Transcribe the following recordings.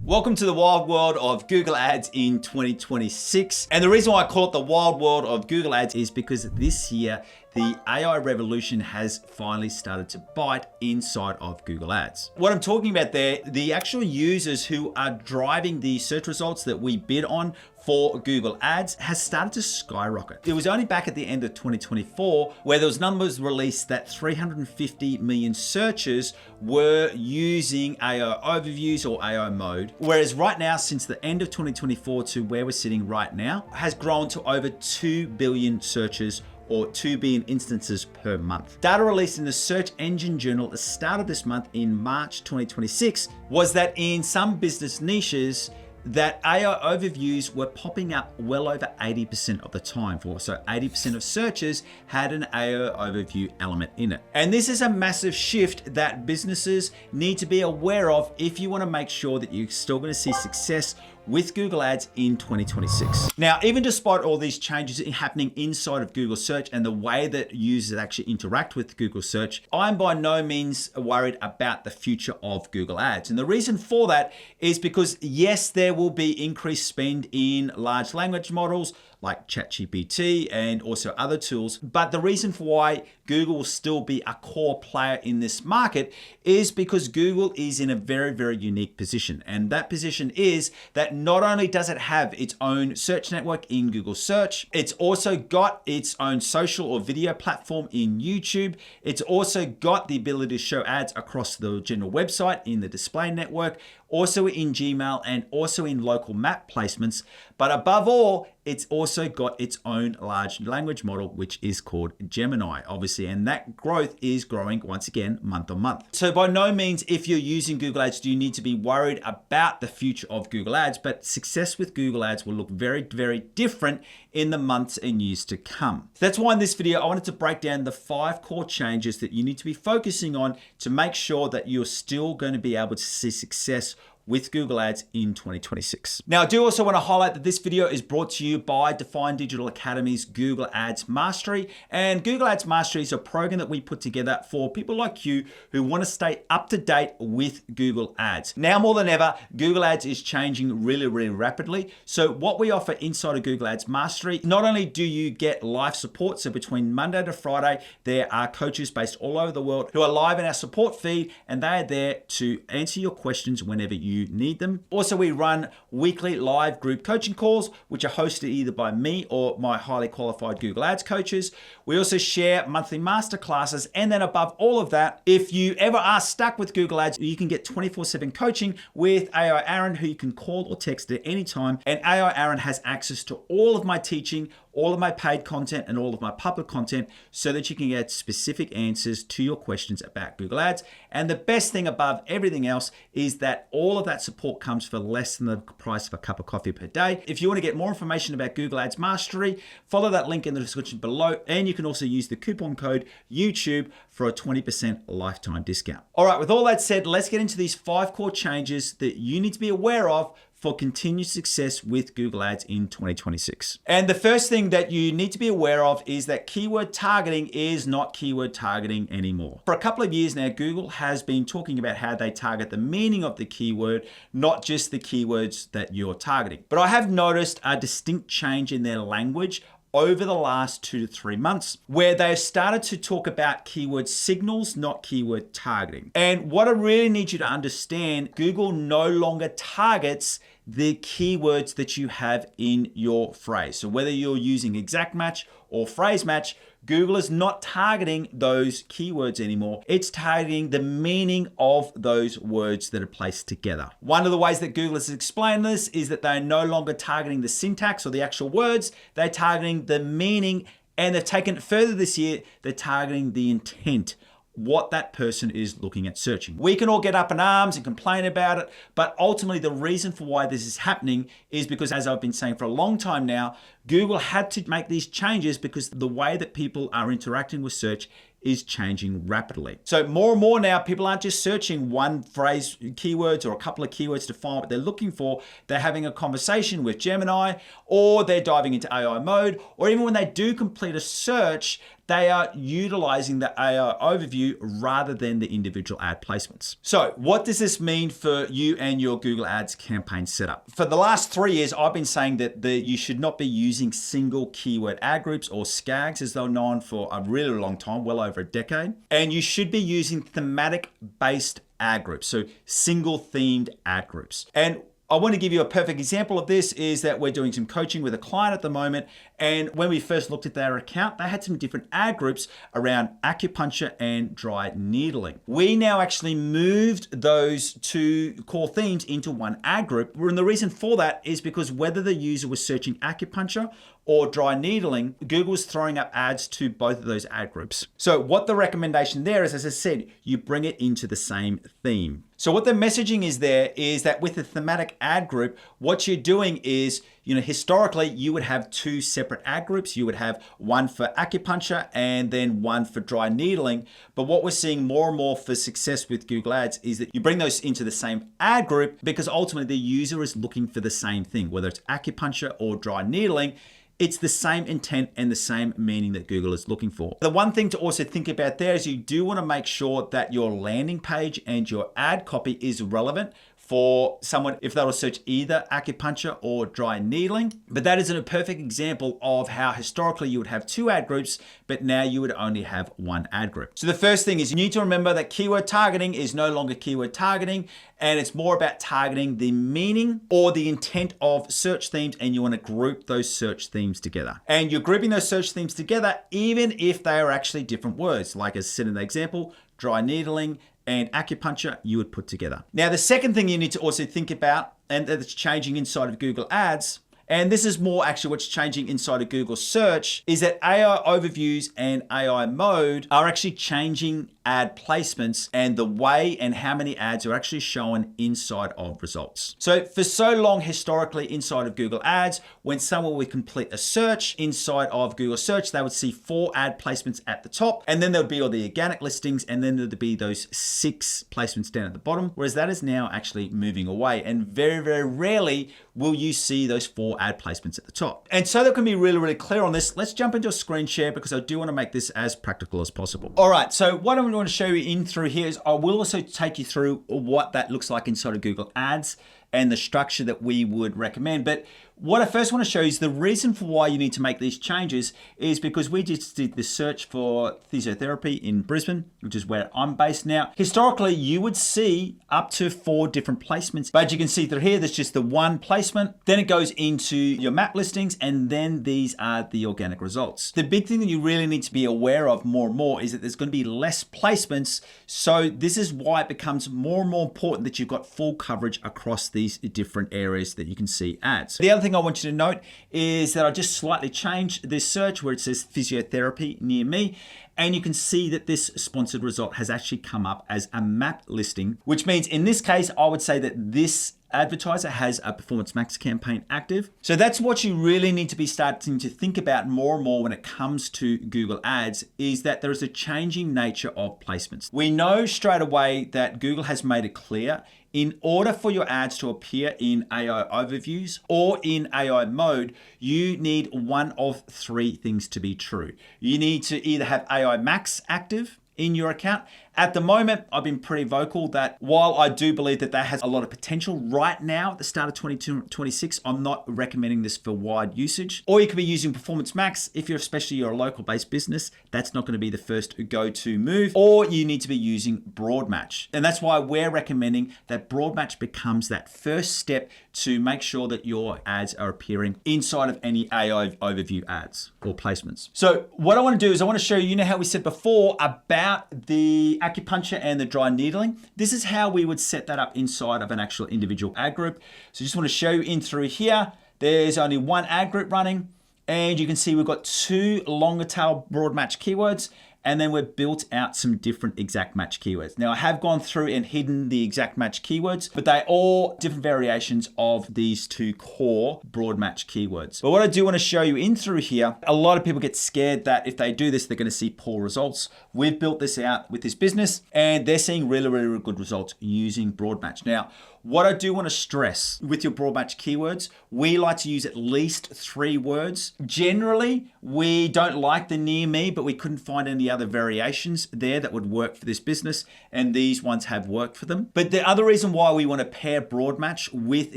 Welcome to the wild world of Google Ads in 2026. And the reason why I call it the wild world of Google Ads is because this year, the AI revolution has finally started to bite inside of Google Ads. What I'm talking about there, the actual users who are driving the search results that we bid on for Google Ads has started to skyrocket. It was only back at the end of 2024 where there was numbers released that 350 million searches were using AI overviews or AI mode. Whereas right now, since the end of 2024 to where we're sitting right now, has grown to over 2 billion searches or 2 billion instances per month. Data released in the Search Engine Journal at the start of this month in March 2026 was that in some business niches, that AI overviews were popping up well over 80% of the time. So 80% of searches had an AI overview element in it. And this is a massive shift that businesses need to be aware of if you want to make sure that you're still going to see success with Google Ads in 2026. Now, even despite all these changes happening inside of Google Search and the way that users actually interact with Google Search, I'm by no means worried about the future of Google Ads. And the reason for that is because yes, there will be increased spend in large language models like ChatGPT and also other tools. But the reason for why Google will still be a core player in this market is because Google is in a very, very unique position. And that position is that not only does it have its own search network in Google Search, it's also got its own social or video platform in YouTube. It's also got the ability to show ads across the general website in the display network, also in Gmail and also in local map placements. But above all, it's also got its own large language model, which is called Gemini, obviously. And that growth is growing once again, month on month. So by no means, if you're using Google Ads, do you need to be worried about the future of Google Ads, but success with Google Ads will look very, very different in the months and years to come. That's why in this video, I wanted to break down the 5 core changes that you need to be focusing on to make sure that you're still going to be able to see success with Google Ads in 2026. Now, I do also want to highlight that this video is brought to you by Define Digital Academy's Google Ads Mastery. And Google Ads Mastery is a program that we put together for people like you who want to stay up to date with Google Ads. Now more than ever, Google Ads is changing really, really rapidly. So what we offer inside of Google Ads Mastery, not only do you get live support, so between Monday to Friday, there are coaches based all over the world who are live in our support feed, and they are there to answer your questions whenever you need them. Also, we run weekly live group coaching calls, which are hosted either by me or my highly qualified Google Ads coaches. We also share monthly masterclasses. And then above all of that, if you ever are stuck with Google Ads, you can get 24/7 coaching with AI Aaron, who you can call or text at any time. And AI Aaron has access to all of my teaching, all of my paid content and all of my public content so that you can get specific answers to your questions about Google Ads. And the best thing above everything else is that all of that support comes for less than the price of a cup of coffee per day. If you want to get more information about Google Ads Mastery, follow that link in the description below. And you can also use the coupon code YouTube for a 20% lifetime discount. All right, with all that said, let's get into these 5 core changes that you need to be aware of for continued success with Google Ads in 2026. And the first thing that you need to be aware of is that keyword targeting is not keyword targeting anymore. For a couple of years now, Google has been talking about how they target the meaning of the keyword, not just the keywords that you're targeting. But I have noticed a distinct change in their language over the last 2 to 3 months, where they've started to talk about keyword signals, not keyword targeting. And what I really need you to understand, Google no longer targets the keywords that you have in your phrase. So whether you're using exact match or phrase match, Google is not targeting those keywords anymore. It's targeting the meaning of those words that are placed together. One of the ways that Google has explained this is that they're no longer targeting the syntax or the actual words, they're targeting the meaning, and they've taken it further this year, they're targeting the intent, what that person is looking at searching. We can all get up in arms and complain about it, but ultimately the reason for why this is happening is because, as I've been saying for a long time now, Google had to make these changes because the way that people are interacting with search is changing rapidly. So more and more now, people aren't just searching one phrase, keywords, or a couple of keywords to find what they're looking for. They're having a conversation with Gemini, or they're diving into AI mode, or even when they do complete a search, they are utilizing the AI overview rather than the individual ad placements. So what does this mean for you and your Google Ads campaign setup? For the last 3 years, I've been saying that you should not be using single keyword ad groups, or SKAGs as they're known, for a really long time, well over a decade. And you should be using thematic based ad groups, so single themed ad groups. And I want to give you a perfect example of this is that we're doing some coaching with a client at the moment. And when we first looked at their account, they had some different ad groups around acupuncture and dry needling. We now actually moved those two core themes into one ad group. And the reason for that is because whether the user was searching acupuncture or dry needling, Google was throwing up ads to both of those ad groups. So what the recommendation there is, as I said, you bring it into the same theme. So what the messaging is there is that with the thematic ad group, what you're doing is, historically you would have two separate ad groups. You would have one for acupuncture and then one for dry needling. But what we're seeing more and more for success with Google Ads is that you bring those into the same ad group because ultimately the user is looking for the same thing, whether it's acupuncture or dry needling. It's the same intent and the same meaning that Google is looking for. The one thing to also think about there is you do want to make sure that your landing page and your ad copy is relevant for someone if they will search either acupuncture or dry needling. But that isn't a perfect example of how historically you would have two ad groups, but now you would only have one ad group. So the first thing is you need to remember that keyword targeting is no longer keyword targeting, and it's more about targeting the meaning or the intent of search themes, and you want to group those search themes together. And you're grouping those search themes together even if they are actually different words, like as said in the example, dry needling and acupuncture you would put together. Now, the second thing you need to also think about, and that's changing inside of Google Ads, and this is more actually what's changing inside of Google Search, is that AI overviews and AI mode are actually changing ad placements and the way and how many ads are actually shown inside of results. So for so long, historically inside of Google Ads, when someone would complete a search inside of Google Search, they would see 4 ad placements at the top, and then there would be all the organic listings, and then there'd be those 6 placements down at the bottom, whereas that is now actually moving away. And very, very rarely will you see those 4 ad placements at the top. And so that we can be really, really clear on this, let's jump into a screen share because I do want to make this as practical as possible. All right, so what I'm going to show you in through here is I will also take you through what that looks like inside of Google Ads and the structure that we would recommend. But what I first want to show you is the reason for why you need to make these changes is because we just did this search for physiotherapy in Brisbane, which is where I'm based now. Historically, you would see up to 4 different placements, but you can see through here, there's just the one placement. Then it goes into your map listings, and then these are the organic results. The big thing that you really need to be aware of more and more is that there's going to be less placements. So this is why it becomes more and more important that you've got full coverage across these different areas that you can see ads. The other thing I want you to note is that I just slightly changed this search where it says physiotherapy near me, and you can see that this sponsored result has actually come up as a map listing, which means in this case, I would say that this advertiser has a Performance Max campaign active. So that's what you really need to be starting to think about more and more when it comes to Google Ads, is that there is a changing nature of placements. We know straight away that Google has made it clear in order for your ads to appear in AI overviews or in AI mode, you need one of 3 things to be true. You need to either have AI Max active in your account. At the moment, I've been pretty vocal that while I do believe that that has a lot of potential right now at the start of 2026, I'm not recommending this for wide usage. Or you could be using Performance Max if you're especially a local based business. That's not going to be the first go-to move. Or you need to be using Broad Match. And that's why we're recommending that Broad Match becomes that first step to make sure that your ads are appearing inside of any AI overview ads or placements. So what I want to do is I want to show you, how we said before about the acupuncture and the dry needling. This is how we would set that up inside of an actual individual ad group. So just want to show you in through here. There's only one ad group running, and you can see we've got 2 longer tail broad match keywords, and then we've built out some different exact match keywords. Now I have gone through and hidden the exact match keywords, but they're all different variations of these 2 core broad match keywords. But what I do want to show you in through here, a lot of people get scared that if they do this, they're going to see poor results. We've built this out with this business, and they're seeing really, really good results using broad match. Now, what I do want to stress with your broad match keywords, we like to use at least 3 words. Generally, we don't like the near me, but we couldn't find any other variations there that would work for this business, and these ones have worked for them. But the other reason why we want to pair broad match with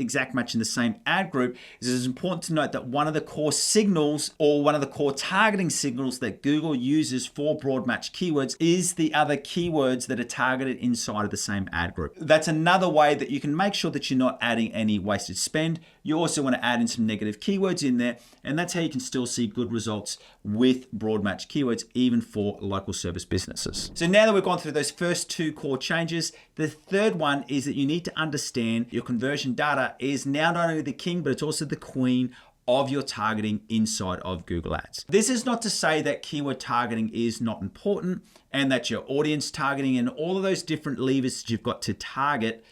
exact match in the same ad group is it's important to note that one of the core signals or one of the core targeting signals that Google uses for broad match keywords is the other keywords that are targeted inside of the same ad group. That's another way that you can make sure that you're not adding any wasted spend. You also want to add in some negative keywords in there, and that's how you can still see good results with broad match keywords, even for local service businesses. So now that we've gone through those first 2 core changes, the third one is that you need to understand your conversion data is now not only the king, but it's also the queen of your targeting inside of Google Ads. This is not to say that keyword targeting is not important and that your audience targeting and all of those different levers that you've got to target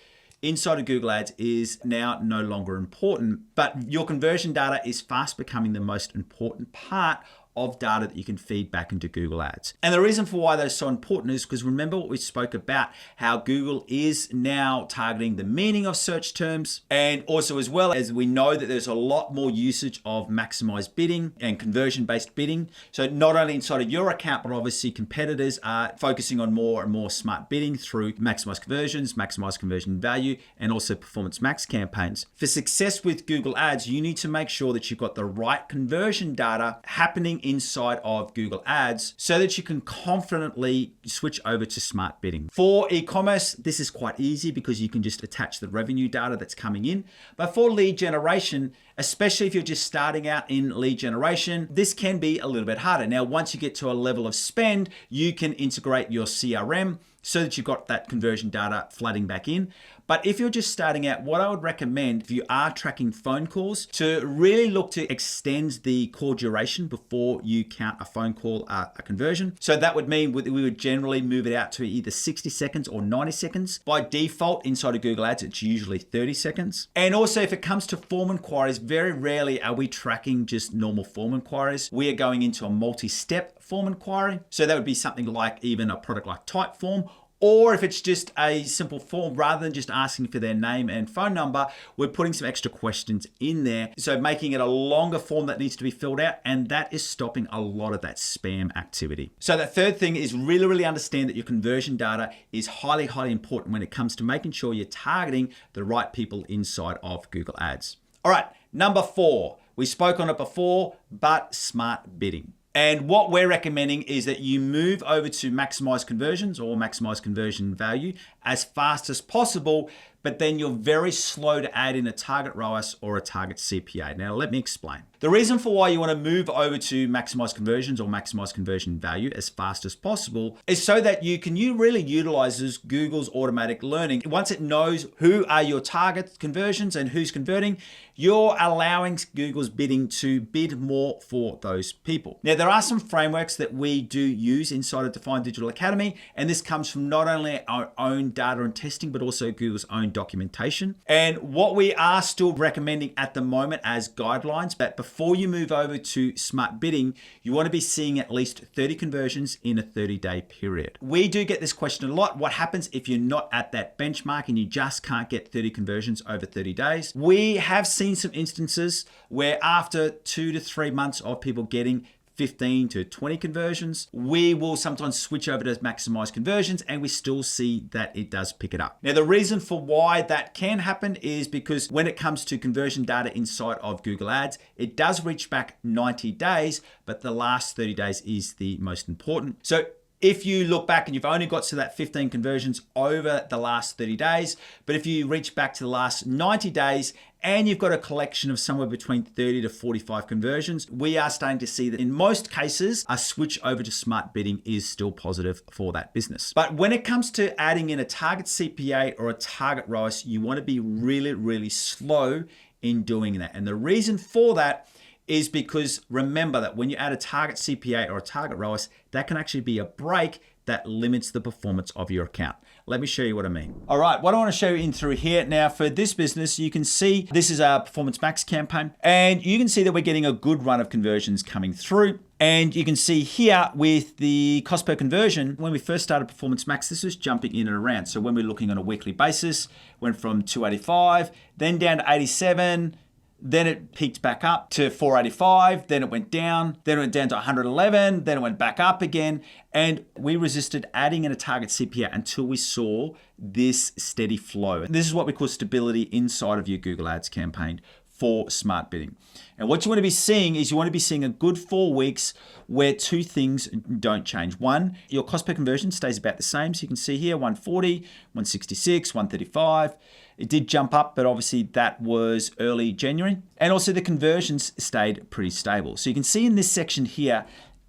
inside of Google Ads is now no longer important, but your conversion data is fast becoming the most important part of data that you can feed back into Google Ads. And the reason for why that's so important is because remember what we spoke about, how Google is now targeting the meaning of search terms, and also as well as we know that there's a lot more usage of maximized bidding and conversion-based bidding. So not only inside of your account, but obviously competitors are focusing on more and more smart bidding through maximized conversions, maximized conversion value, and also performance max campaigns. For success with Google Ads, you need to make sure that you've got the right conversion data happening inside of Google Ads so that you can confidently switch over to smart bidding. For e-commerce, this is quite easy because you can just attach the revenue data that's coming in. But for lead generation, especially if you're just starting out in lead generation, this can be a little bit harder. Now, once you get to a level of spend, you can integrate your CRM so that you've got that conversion data flooding back in. But if you're just starting out, what I would recommend if you are tracking phone calls to really look to extend the call duration before you count a phone call a conversion. So that would mean we would generally move it out to either 60 seconds or 90 seconds. By default, inside of Google Ads, it's usually 30 seconds. And also if it comes to form inquiries, very rarely are we tracking just normal form inquiries. We are going into a multi-step form inquiry. So that would be something like even a product like Typeform, or if it's just a simple form, rather than just asking for their name and phone number, we're putting some extra questions in there. So making it a longer form that needs to be filled out, and that is stopping a lot of that spam activity. So that third thing is really understand that your conversion data is highly important when it comes to making sure you're targeting the right people inside of Google Ads. All right, number 4, we spoke on it before, but smart bidding. And what we're recommending is that you move over to maximize conversions or maximize conversion value as fast as possible, but then you're very slow to add in a target ROAS or a target CPA. Now, let me explain. The reason for why you want to move over to maximize conversions or maximize conversion value as fast as possible is so that you really utilize Google's automatic learning. Once it knows who are your target conversions and who's converting, you're allowing Google's bidding to bid more for those people. Now, there are some frameworks that we do use inside of Define Digital Academy, and this comes from not only our own data and testing, but also Google's own documentation. And what we are still recommending at the moment as guidelines, that before you move over to smart bidding, you want to be seeing at least 30 conversions in a 30-day period. We do get this question a lot. What happens if you're not at that benchmark and you just can't get 30 conversions over 30 days? We have seen some instances where after 2 to 3 months of people getting 15 to 20 conversions, we will sometimes switch over to maximize conversions, and we still see that it does pick it up. Now, the reason for why that can happen is because when it comes to conversion data inside of Google Ads, it does reach back 90 days, but the last 30 days is the most important. So if you look back and you've only got to that 15 conversions over the last 30 days, but if you reach back to the last 90 days and you've got a collection of somewhere between 30 to 45 conversions, we are starting to see that in most cases, a switch over to smart bidding is still positive for that business. But when it comes to adding in a target CPA or a target ROAS, you want to be really slow in doing that. And the reason for that is because remember that when you add a target CPA or a target ROAS, that can actually be a break that limits the performance of your account. Let me show you what I mean. All right, what I want to show you in through here. Now for this business, you can see this is our Performance Max campaign, and you can see that we're getting a good run of conversions coming through. And you can see here with the cost per conversion, when we first started Performance Max, this was jumping in and around. So when we're looking on a weekly basis, went from 285, then down to 87, then it peaked back up to 485, then it went down to 111, then it went back up again. And we resisted adding in a target CPA until we saw this steady flow. This is what we call stability inside of your Google Ads campaign for smart bidding. And what you want to be seeing is you want to be seeing a good 4 weeks where two things don't change. One, your cost per conversion stays about the same. So you can see here 140, 166, 135. It did jump up, but obviously that was early January. And also the conversions stayed pretty stable. So you can see in this section here,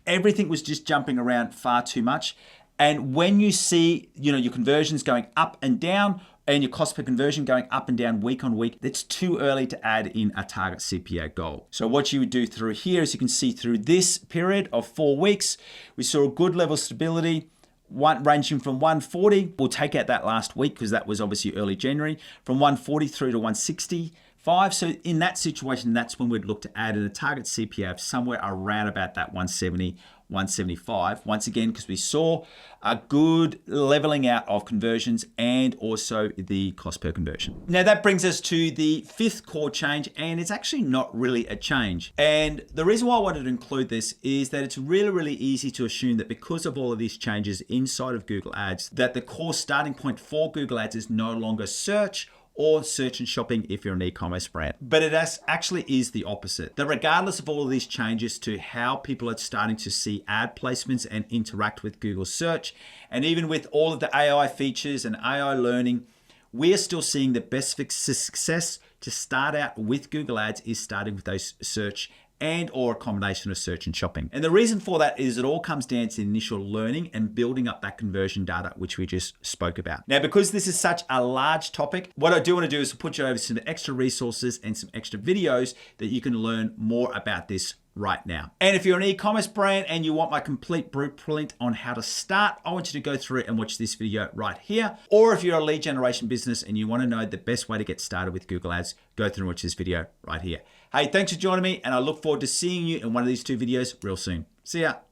everything was just jumping around far too much. And when you see, your conversions going up and down, and your cost per conversion going up and down week on week, it's too early to add in a target CPA goal. So what you would do through here is you can see through this period of 4 weeks, we saw a good level of stability, ranging from 140. We'll take out that last week because that was obviously early January, from 140 through to 165. So in that situation, that's when we'd look to add in a target CPA of somewhere around about that 170, 175. Once again, because we saw a good leveling out of conversions and also the cost per conversion. Now that brings us to the fifth core change, and it's actually not really a change. And the reason why I wanted to include this is that it's really, really easy to assume that because of all of these changes inside of Google Ads, that the core starting point for Google Ads is no longer search or search and shopping if you're an e-commerce brand. But it actually is the opposite. That regardless of all of these changes to how people are starting to see ad placements and interact with Google search, and even with all of the AI features and AI learning, we are still seeing the best success to start out with Google Ads is starting with those search and or a combination of search and shopping. And the reason for that is it all comes down to initial learning and building up that conversion data, which we just spoke about. Now, because this is such a large topic, what I do want to do is put you over some extra resources and some extra videos that you can learn more about this right now. And if you're an e-commerce brand and you want my complete blueprint on how to start, I want you to go through it and watch this video right here. Or if you're a lead generation business and you want to know the best way to get started with Google Ads, go through and watch this video right here. Hey, thanks for joining me, and I look forward to seeing you in one of these two videos real soon. See ya.